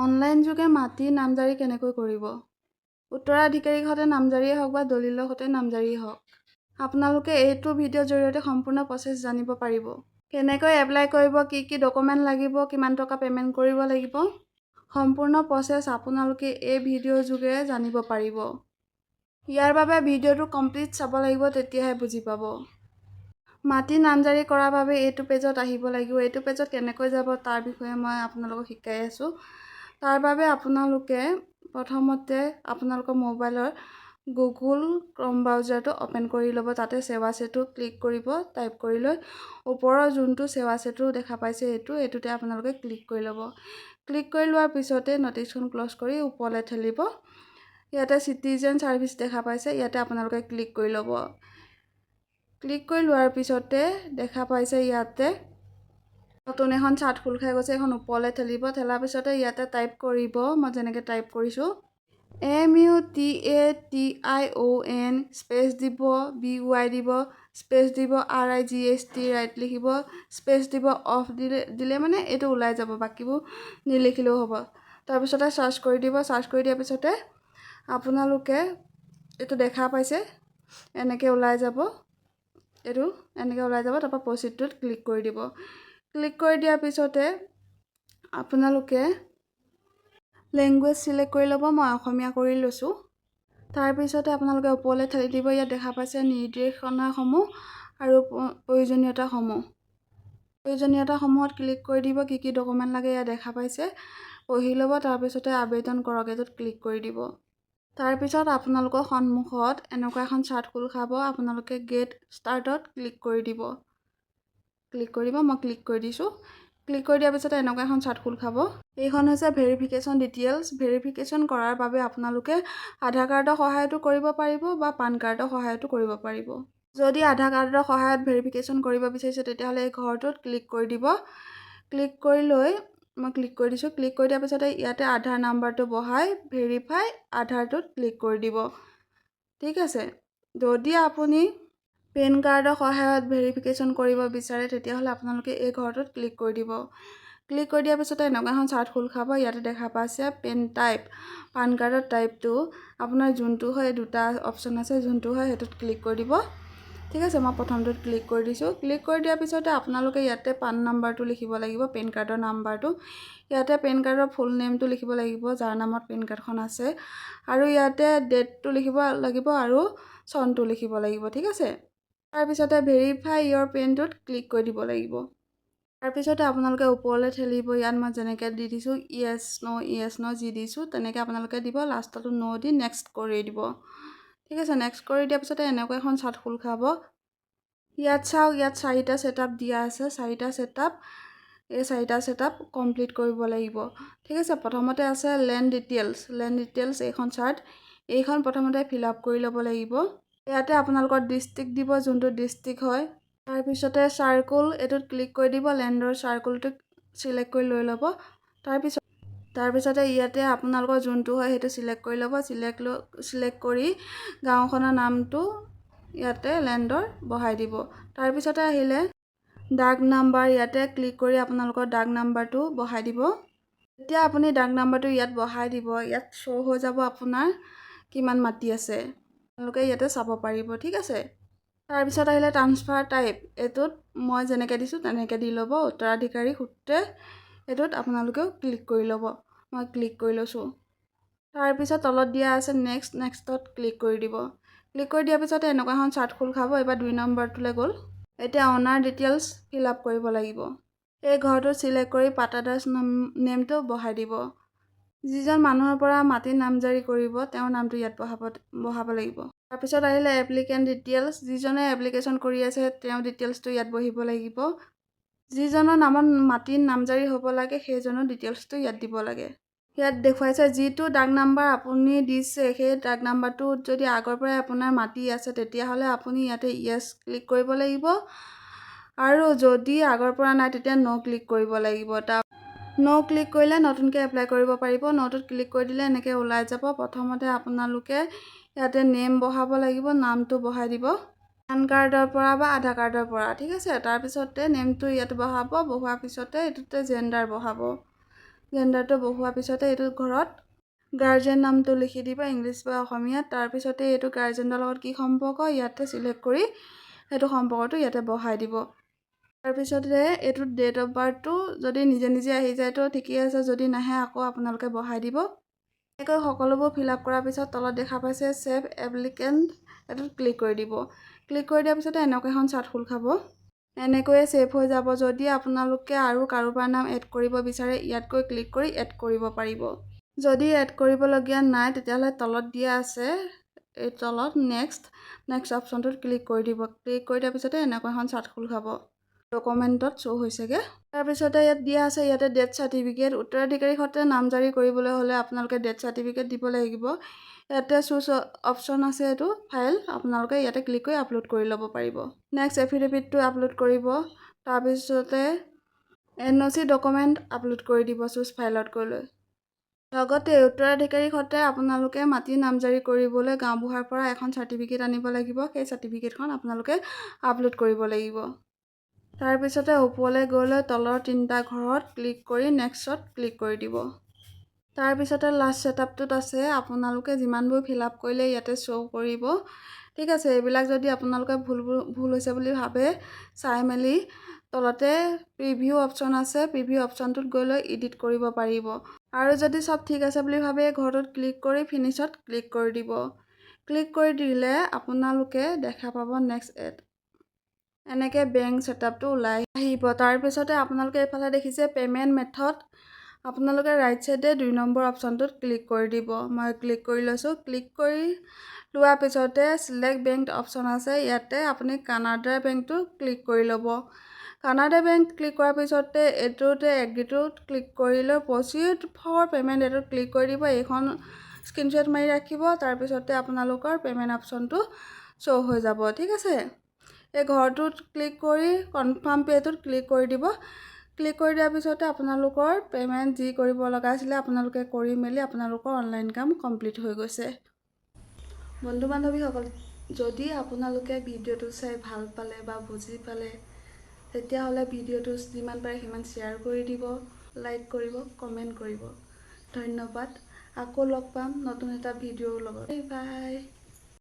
Online যোগে মাটি নামজাৰি কেনেকৈ কৰিব? উত্তৰাধিকাৰীৰ সৈতে নামজাৰিয়ে হওক বা দলিলৰ সৈতে নামজাৰিয়ে হওক, আপোনালোকে এইটো ভিডিঅ'ৰ জৰিয়তে সম্পূৰ্ণ প্ৰচেছ জানিব পাৰিব। কেনেকৈ এপ্লাই কৰিব, কি ডকুমেণ্ট লাগিব, কিমান টকা পে'মেণ্ট কৰিব লাগিব, সম্পূৰ্ণ প্ৰচেছ আপোনালোকে এই ভিডিঅ'ৰ যোগেৰে জানিব পাৰিব। ইয়াৰ বাবে ভিডিঅ'টো কমপ্লিট চাব লাগিব, তেতিয়াহে বুজি পাব। মাটি নামজাৰি কৰাৰ বাবে এইটো পেজত আহিব লাগিব। এইটো পেজত কেনেকৈ যাব তাৰ বিষয়ে মই আপোনালোকক শিকাই আছোঁ। তাৰ বাবে আপোনালোকে প্ৰথমতে আপোনালোকৰ মোবাইলৰ গুগল ক্ৰম ব্ৰাউজাৰটো অ'পেন কৰি ল'ব। তাতে সেৱা সেতু ক্লিক কৰিব। টাইপ কৰি লৈ ওপৰৰ যোনটো সেৱা সেতু দেখা পাইছে এইটোতে আপোনালোকে ক্লিক কৰি ল'ব। ক্লিক কৰি লোৱাৰ পিছতে নটিচখন ক্লজ কৰি ওপৰলৈ ঠেলিব। ইয়াতে চিটিজেন সাৰ্ভিস দেখা পাইছে, ইয়াতে আপোনালোকে ক্লিক কৰি ল'ব। ক্লিক কৰি লোৱাৰ পিছতে দেখা পাইছে ইয়াতে নতুন এখন চাৰ্ট খোল খাই গৈছে, এখন ওপৰলৈ ঠেলিব। ঠেলাৰ পিছতে ইয়াতে টাইপ কৰিব, মই যেনেকৈ টাইপ কৰিছোঁ, MUTATION স্পেচ দিব, BY দিব, স্পেচ দিব, RIGHT ৰাইট লিখিব, স্পেচ দিব, অফ দিলে মানে এইটো ওলাই যাব, বাকীবোৰ নিলিখিলেও হ'ব। তাৰপিছতে চাৰ্চ কৰি দিব। চাৰ্চ কৰি দিয়াৰ পিছতে আপোনালোকে এইটো দেখা পাইছে, এনেকৈ ওলাই যাব। এনেকৈ ওলাই যাব। তাৰপৰা প্ৰচিডটোত ক্লিক কৰি দিব। ক্লিক কৰি দিয়াৰ পিছতে আপোনালোকে লেংগুৱেজ চিলেক্ট কৰি ল'ব। মই অসমীয়া কৰি লৈছোঁ। তাৰপিছতে আপোনালোকে ওপৰলৈ ঠেলি দিব। ইয়াত দেখা পাইছে নিৰ্দেশনাসমূহ আৰু প্ৰয়োজনীয়তাসমূহ। প্ৰয়োজনীয়তাসমূহত ক্লিক কৰি দিব। কি ডকুমেণ্ট লাগে ইয়াত দেখা পাইছে, পঢ়ি ল'ব। তাৰপিছতে আবেদন কৰক, এইটোত ক্লিক কৰি দিব। তাৰপিছত আপোনালোকৰ সন্মুখত এনেকুৱা এখন চাৰ্ট খোল খাব। আপোনালোকে গেট ষ্টাৰ্টত ক্লিক কৰি দিব। মই ক্লিক কৰি দিছোঁ। ক্লিক কৰি দিয়াৰ পিছতে এনেকুৱা এখন চাৰ্ট খোল খাব। এইখন হৈছে ভেৰিফিকেশ্যন ডিটেইলছ। ভেৰিফিকেশ্যন কৰাৰ বাবে আপোনালোকে আধাৰ কাৰ্ডৰ সহায়তো কৰিব পাৰিব বা পান কাৰ্ডৰ সহায়তো কৰিব পাৰিব। যদি আধাৰ কাৰ্ডৰ সহায়ত ভেৰিফিকেশ্যন কৰিব বিচাৰিছে তেতিয়াহ'লে এই ঘৰটোত ক্লিক কৰি দিব। ক্লিক কৰি লৈ মই ক্লিক কৰি দিছোঁ। ক্লিক কৰি দিয়াৰ পিছতে ইয়াতে আধাৰ নাম্বাৰটো বহাই ভেৰিফাই আধাৰটোত ক্লিক কৰি দিব। ঠিক আছে। যদি আপুনি পেন কাৰ্ডৰ সহায়ত ভেৰিফিকেশ্যন কৰিব বিচাৰে তেতিয়াহ'লে আপোনালোকে এই ঘৰটোত ক্লিক কৰি দিব। ক্লিক কৰি দিয়াৰ পিছতে এনেকুৱা এখন চাৰ্ট খোল খাব। ইয়াতে দেখা পাইছে পেন টাইপ, পান কাৰ্ডৰ টাইপটো আপোনাৰ যোনটো হয়, দুটা অপশ্যন আছে, যোনটো হয় সেইটোত ক্লিক কৰি দিব। ঠিক আছে, মই প্ৰথমটোত ক্লিক কৰি দিছোঁ। ক্লিক কৰি দিয়াৰ পিছতে আপোনালোকে ইয়াতে পান নাম্বাৰটো লিখিব লাগিব, পেন কাৰ্ডৰ নাম্বাৰটো। ইয়াতে পেন কাৰ্ডৰ ফুল নেমটো লিখিব লাগিব, যাৰ নামত পেন কাৰ্ডখন আছে, আৰু ইয়াতে ডেটটো লিখিব লাগিব আৰু চনটো লিখিব লাগিব। ঠিক আছে। তাৰপিছতে ভেৰিফাই ইয়ৰ পেনটোত ক্লিক কৰি দিব লাগিব। তাৰপিছতে আপোনালোকে ওপৰলৈ ঠেলিব। ইয়াত মই যেনেকৈ দি দিছোঁ য়েছ ন' যি দিছোঁ তেনেকৈ আপোনালোকে দিব। লাষ্টতো ন' দি নেক্সট কৰি দিব। ঠিক আছে। নেক্সট কৰি দিয়াৰ পিছতে এনেকুৱা এখন চাৰ্ট খোল খাব। ইয়াত চাওক, ইয়াত 4টা ছেটআপ দিয়া আছে। 4টা ছেটআপ, এই 4টা ছেটআপ কমপ্লিট কৰিব লাগিব। ঠিক আছে। প্ৰথমতে আছে লেণ্ড ডিটেইলছ। এইখন চাৰ্ট, এইখন প্ৰথমতে ফিল আপ কৰি ল'ব লাগিব। ইয়াতে আপোনালোকৰ ডিষ্ট্ৰিক্ট দিব, যোনটো ডিষ্ট্ৰিক্ট হয়। তাৰপিছতে চাৰ্কুল, এইটোত ক্লিক কৰি দিব। লেণ্ডৰ চাৰ্কুলটো চিলেক্ট কৰি লৈ ল'ব। তাৰপিছতে ইয়াতে আপোনালোকৰ যোনটো হয় সেইটো চিলেক্ট কৰি ল'ব। চিলেক্ট কৰি গাঁওখনৰ নামটো ইয়াতে লেণ্ডৰ বহাই দিব। তাৰপিছতে আহিলে ডাক নাম্বাৰ, ইয়াতে ক্লিক কৰি আপোনালোকৰ ডাক নাম্বাৰটো বহাই দিব। যেতিয়া আপুনি ডাক নাম্বাৰটো ইয়াত বহাই দিব, ইয়াত শ্ব' হৈ যাব আপোনাৰ কিমান মাটি আছে, আপোনালোকে ইয়াতে চাব পাৰিব। ঠিক আছে। তাৰপিছত আহিলে ট্ৰান্সফাৰ টাইপ, এইটোত মই যেনেকৈ দিছোঁ তেনেকৈ দি ল'ব। উত্তৰাধিকাৰী সূত্ৰে এইটোত আপোনালোকেও ক্লিক কৰি ল'ব। মই ক্লিক কৰি লৈছোঁ। তাৰপিছত তলত দিয়া আছে নেক্সটত ক্লিক কৰি দিব। ক্লিক কৰি দিয়াৰ পিছতে এনেকুৱা এখন চাৰ্ট খোল খাব। এবাৰ 2 নম্বৰটোলৈ গ'ল। এতিয়া অনাৰ ডিটেইলছ ফিল আপ কৰিব লাগিব। এই ঘৰটো চিলেক্ট কৰি পাটাদাৰ নেমটো বহাই দিব। যিজন মানুহৰ পৰা মাটি নামজাৰি কৰিব তেওঁৰ নামটো ইয়াত বহাব লাগিব। তাৰপিছত আহিলে এপ্লিকেণ্ট ডিটেইলছ, যিজনে এপ্লিকেশ্যন কৰি আছে তেওঁৰ ডিটেইলছটো ইয়াত বহিব লাগিব। যিজনৰ নামত মাটি নামজাৰি হ'ব লাগে সেইজনৰ ডিটেইলছটো ইয়াত দিব লাগে। ইয়াত দেখুৱাইছে যিটো ডাক নাম্বাৰ আপুনি দিছে সেই ডাক নাম্বাৰটোত যদি আগৰ পৰাই আপোনাৰ মাটি আছে তেতিয়াহ'লে আপুনি ইয়াতে য়েছ ক্লিক কৰিব লাগিব, আৰু যদি আগৰ পৰা নাই তেতিয়া ন' ক্লিক কৰিব লাগিব। ন' ক্লিক কৰিলে নতুনকৈ এপ্লাই কৰিব পাৰিব। ন'টোত ক্লিক কৰি দিলে এনেকৈ ওলাই যাব। প্ৰথমতে আপোনালোকে ইয়াতে নেম বহাব লাগিব, নামটো বহাই দিব, পান কাৰ্ডৰ পৰা বা আধাৰ কাৰ্ডৰ পৰা। ঠিক আছে। তাৰপিছতে নেমটো ইয়াত বহাব। বহোৱাৰ পিছতে এইটোতে জেণ্ডাৰ বহাব। জেণ্ডাৰটো বহুৱাৰ পিছতে এইটো ঘৰত গাৰ্জেন নামটো লিখি দিব ইংলিছ বা অসমীয়াত। তাৰপিছতে এইটো গাৰ্জেনৰ লগত কি সম্পৰ্ক ইয়াতে চিলেক্ট কৰি সেইটো সম্পৰ্কটো ইয়াতে বহাই দিব। তাৰপিছতে এইটো ডেট অফ বাৰ্থটো যদি নিজে নিজে আহি যায় তো ঠিকেই আছে, যদি নাহে আকৌ আপোনালোকে বহাই দিব। এনেকৈ সকলোবোৰ ফিল আপ কৰাৰ পিছত তলত দেখা পাইছে ছেভ এপ্লিকেণ্ট, এইটোত ক্লিক কৰি দিব। ক্লিক কৰি দিয়াৰ পিছতে এনেকৈ এখন চাৰ্ট খোল খাব। এনেকৈয়ে ছেভ হৈ যাব। যদি আপোনালোকে আৰু কাৰোবাৰ নাম এড কৰিব বিচাৰে ইয়াত গৈ ক্লিক কৰি এড কৰিব পাৰিব। যদি এড কৰিবলগীয়া নাই তেতিয়াহ'লে তলত দিয়া আছে এই তলত নেক্সট অপশ্যনটোত ক্লিক কৰি দিব। ক্লিক কৰি দিয়াৰ পিছতে এনেকৈ এখন চাৰ্ট খোল খাব। ডকুমেণ্টত শ্ব' হৈছেগৈ। তাৰপিছতে ইয়াত দিয়া আছে ইয়াতে ডেথ চাৰ্টিফিকেট। উত্তৰাধিকাৰীৰ সৈতে নামজাৰি কৰিবলৈ হ'লে আপোনালোকে ডেথ চাৰ্টিফিকেট দিব লাগিব। ইয়াতে চুজ অপশ্যন আছে, এইটো ফাইল আপোনালোকে ইয়াতে ক্লিক কৰি আপলোড কৰি ল'ব পাৰিব। নেক্সট এফিডেভিটটো আপলোড কৰিব। তাৰপিছতে NOC ডকুমেণ্ট আপলোড কৰি দিব চুজ ফাইলত গৈ লৈ। লগতে উত্তৰাধিকাৰীৰ সৈতে আপোনালোকে মাটি নামজাৰি কৰিবলৈ গাঁওবুঢ়াৰ পৰা এখন চাৰ্টিফিকেট আনিব লাগিব। সেই চাৰ্টিফিকেটখন আপোনালোকে আপলোড কৰিব লাগিব। তাৰপিছতে ওপৰলৈ গৈ লৈ তলৰ 3টা ঘৰত ক্লিক কৰি নেক্সটত ক্লিক কৰি দিব। তাৰপিছতে লাষ্ট ছেটআপটোত আছে আপোনালোকে যিমানবোৰ ফিল আপ কৰিলে ইয়াতে শ্ব' কৰিব। ঠিক আছে, এইবিলাক যদি আপোনালোকে ভুল হৈছে বুলি ভাবে চাই মেলি তলতে প্ৰিভিউ অপশ্যন আছে, প্ৰিভিউ অপশ্যনটোত গৈ লৈ এডিট কৰিব পাৰিব। আৰু যদি চব ঠিক আছে বুলি ভাবে ঘৰটোত ক্লিক কৰি ফিনিছত ক্লিক কৰি দিব। ক্লিক কৰি দিলে আপোনালোকে দেখা পাব নেক্সট এড। এনেকৈ বেংক ছেটআপটো ওলাই আহিব। তাৰপিছতে আপোনালোকে এইফালে দেখিছে পে'মেণ্ট মেথড, আপোনালোকে ৰাইট ছাইডে 2 নম্বৰ অপশ্যনটোত ক্লিক কৰি দিব। মই ক্লিক কৰি লৈছোঁ। ক্লিক কৰি লোৱাৰ পিছতে চিলেক্ট বেংক অপশ্যন আছে, ইয়াতে আপুনি কানাডা বেংকটো ক্লিক কৰি ল'ব। কানাডা বেংক ক্লিক কৰাৰ পিছতে এইটোতে এগ্ৰিটোত ক্লিক কৰি লৈ প্ৰচিড ফৰ পে'মেণ্ট এইটোত ক্লিক কৰি দিব। এইখন স্ক্ৰীনশ্বট মাৰি ৰাখিব। তাৰপিছতে আপোনালোকৰ পে'মেণ্ট অপশ্যনটো শ্ব' হৈ যাব। ঠিক আছে, এই ঘৰটোত ক্লিক কৰি কনফাৰ্ম পে'টোত ক্লিক কৰি দিব। ক্লিক কৰি দিয়াৰ পিছতে আপোনালোকৰ পে'মেণ্ট যি কৰিব লগা আছিলে আপোনালোকে কৰি মেলি আপোনালোকৰ অনলাইন কাম কমপ্লিট হৈ গৈছে। বন্ধু বান্ধৱীসকল, যদি আপোনালোকে ভিডিঅ'টো চাই ভাল পালে বা বুজি পালে তেতিয়াহ'লে ভিডিঅ'টো যিমান পাৰে সিমান শ্বেয়াৰ কৰি দিব, লাইক কৰিব, কমেণ্ট কৰিব। ধন্যবাদ। আকৌ লগ পাম নতুন এটা ভিডিঅ'ৰ লগত। Bye bye.